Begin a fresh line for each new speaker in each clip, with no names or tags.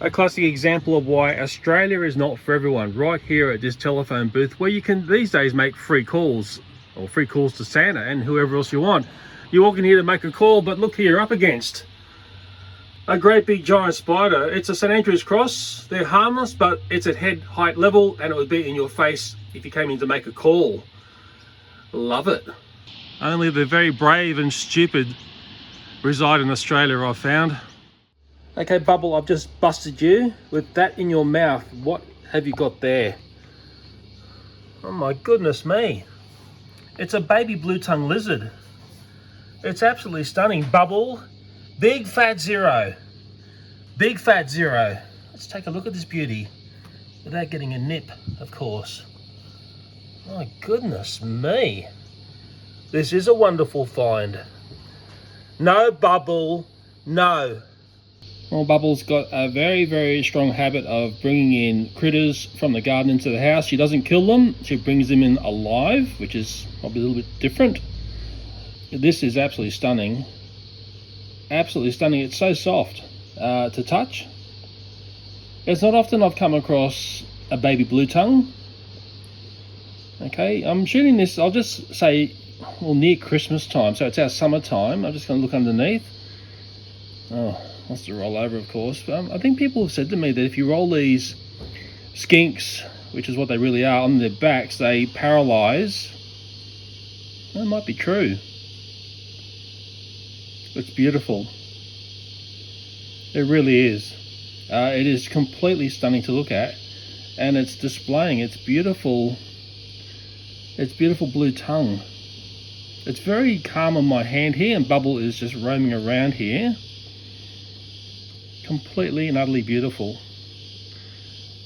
A classic example of why Australia is not for everyone, right here at this telephone booth where you can these days make free calls, or free calls to Santa and whoever else you want. You walk in here to make a call, but look who you're up against. A great big giant spider. It's a St. Andrew's cross. They're harmless, but it's at head height level and it would be in your face if you came in to make a call. Love it. Only the very brave and stupid reside in Australia, I've found. Okay, Bubble, I've just busted you with that in your mouth. What have you got there? Oh my goodness me. It's a baby blue-tongued lizard. It's absolutely stunning. Bubble, big fat zero. Big fat zero. Let's take a look at this beauty without getting a nip, of course. My goodness me. This is a wonderful find. No, Bubble, no. Well, Bubble's got a very, very strong habit of bringing in critters from the garden into the house. She doesn't kill them, she brings them in alive, which is probably a little bit different. This is absolutely stunning. Absolutely stunning. It's so soft to touch. It's not often I've come across a baby blue tongue. Okay, I'm shooting this, I'll just say, well, near Christmas time, so it's our summertime. I'm just going to look underneath. Oh, wants to roll over, of course. I think people have said to me that if you roll these skinks, which is what they really are, on their backs, they paralyze. That might be true. It's beautiful. It really is. It is completely stunning to look at, and it's displaying its beautiful blue tongue. It's very calm on my hand here, and Bubble is just roaming around here. Completely and utterly beautiful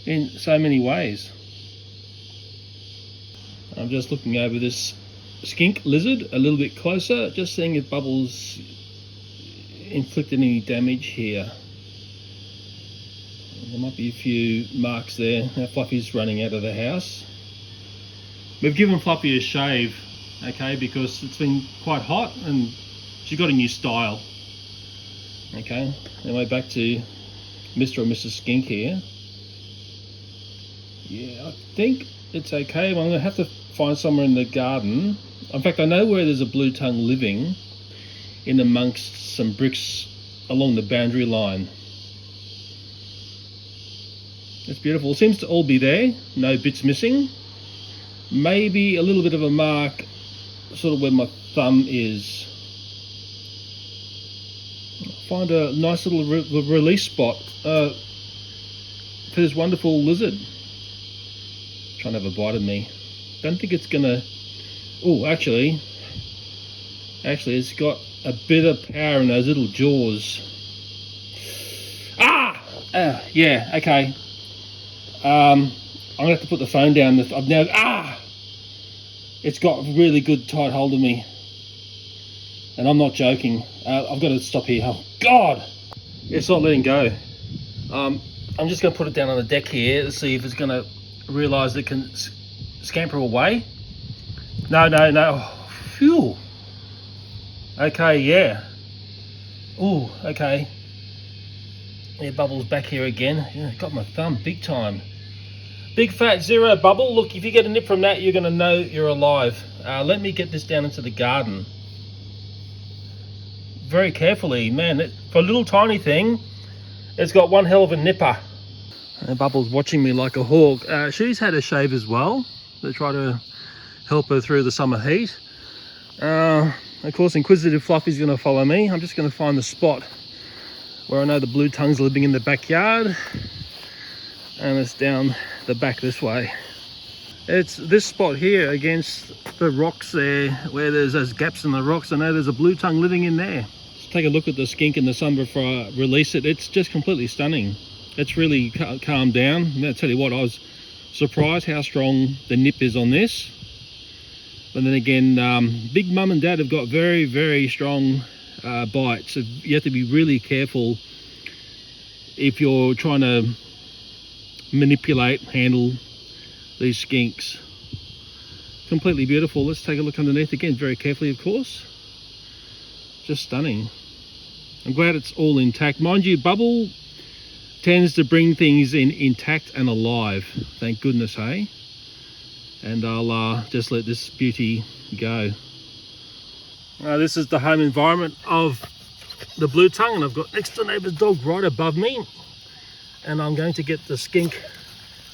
in so many ways. I'm just looking over this skink lizard a little bit closer, just seeing if Bubbles inflicted any damage here. There might be a few marks there. Now Fluffy's running out of the house. We've given Fluffy a shave, okay, because it's been quite hot and she's got a new style. Okay, anyway, back to Mr. or Mrs. Skink here. Yeah, I think it's okay. Well, I'm going to have to find somewhere in the garden. In fact, I know where there's a blue tongue living, in amongst some bricks along the boundary line. It's beautiful. It seems to all be there. No bits missing. Maybe a little bit of a mark sort of where my thumb is. Find a nice little release spot for this wonderful lizard. Trying to have a bite of me. Don't think it's gonna. Oh, actually, it's got a bit of power in those little jaws. Yeah, okay. I'm gonna have to put the phone down. I've now. It's got really good tight hold of me. And I'm not joking. I've got to stop here. Oh, God! It's not letting go. I'm just going to put it down on the deck here to see if it's going to realise it can scamper away. No. Oh, phew. Okay, yeah. Ooh, okay. Yeah, Bubble's back here again. Yeah, got my thumb big time. Big fat zero, Bubble. Look, if you get a nip from that, you're going to know you're alive. Let me get this down into the garden. Very carefully, man. For a little tiny thing, it's got one hell of a nipper. And Bubble's watching me like a hawk. She's had a shave as well to try to help her through the summer heat. Of course, inquisitive Fluffy's going to follow me. I'm just going to find the spot where I know the blue tongue's living in the backyard, and it's down the back this way. It's this spot here against the rocks there, where there's those gaps in the rocks. I know there's a blue tongue living in there. Let's take a look at the skink in the sun before I release it. It's just completely stunning. It's really calmed down. I'm going to tell you what, I was surprised how strong the nip is on this. But then again, Big Mum and Dad have got very, very strong bites. So you have to be really careful if you're trying to manipulate, handle these skinks. Completely beautiful. Let's take a look underneath again, very carefully, of course. Just stunning. I'm glad it's all intact. Mind you, Bubble tends to bring things in intact and alive. Thank goodness, hey? And I'll just let this beauty go. This is the home environment of the blue tongue, and I've got next door neighbour's dog right above me, and I'm going to get the skink,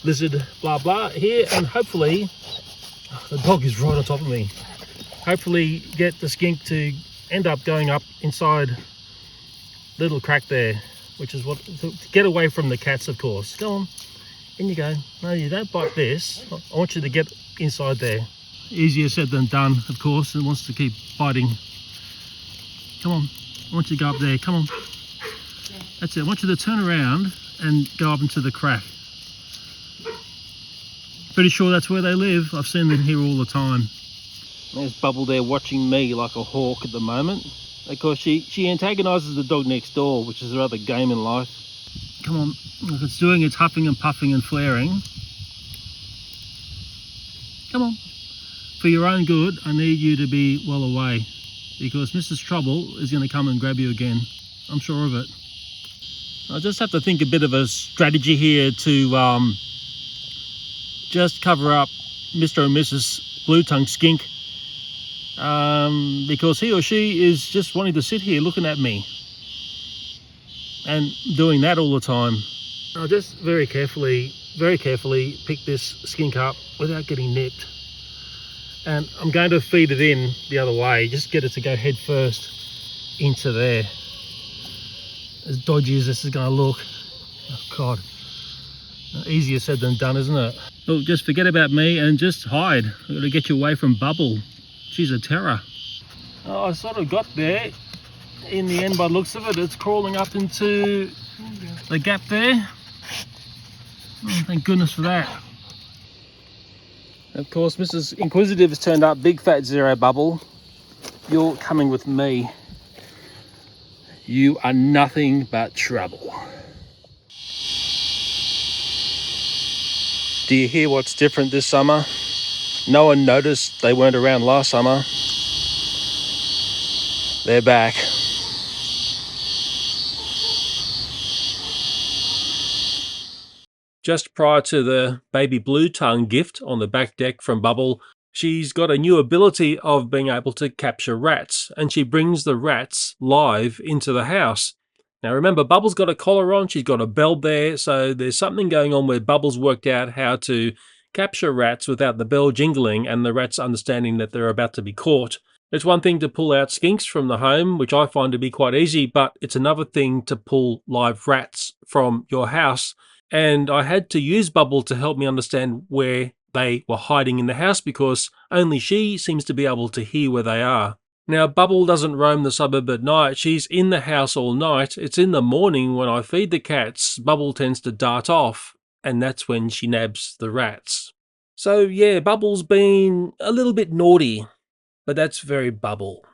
lizard, blah blah here, and hopefully the dog is right on top of me. Hopefully get the skink to end up going up inside the little crack there, which is what to get away from the cats, of course. Go on, in you go. No, you don't bite this. I want you to get inside there. Easier said than done, of course. It wants to keep biting. Come on, I want you to go up there. Come on. That's it. I want you to turn around and go up into the crack. Pretty sure that's where they live. I've seen them here all the time. There's Bubble there watching me like a hawk at the moment. Of course, she antagonises the dog next door, which is her other game in life. Come on, look, it's doing its huffing and puffing and flaring. Come on. For your own good, I need you to be well away, because Mrs. Trouble is going to come and grab you again. I'm sure of it. I just have to think a bit of a strategy here to just cover up Mr. and Mrs. Blue Tongue Skink, because he or she is just wanting to sit here looking at me and doing that all the time. I'll just very carefully pick this skink up without getting nipped, and I'm going to feed it in the other way, just get it to go head first into there. As dodgy as this is going to look, oh God, easier said than done, isn't it? Look, just forget about me and just hide. I've got to get you away from Bubble. She's a terror. Oh, I sort of got there in the end by the looks of it. It's crawling up into the gap there. Oh, thank goodness for that. Of course, Mrs. Inquisitive has turned up. Big fat zero Bubble. You're coming with me. You are nothing but trouble. Do you hear what's different this summer? No one noticed they weren't around last summer. They're back. Just prior to the baby blue tongue gift on the back deck from Bubble, she's got a new ability of being able to capture rats, and she brings the rats live into the house. Now remember, Bubble's got a collar on, she's got a bell there, so there's something going on where Bubble's worked out how to capture rats without the bell jingling and the rats understanding that they're about to be caught. It's one thing to pull out skinks from the home, which I find to be quite easy, but it's another thing to pull live rats from your house. And I had to use Bubble to help me understand where they were hiding in the house, because only she seems to be able to hear where they are. Now, Bubble doesn't roam the suburb at night. She's in the house all night. It's in the morning when I feed the cats, Bubble tends to dart off, and that's when she nabs the rats. So yeah, Bubble's been a little bit naughty, but that's very Bubble.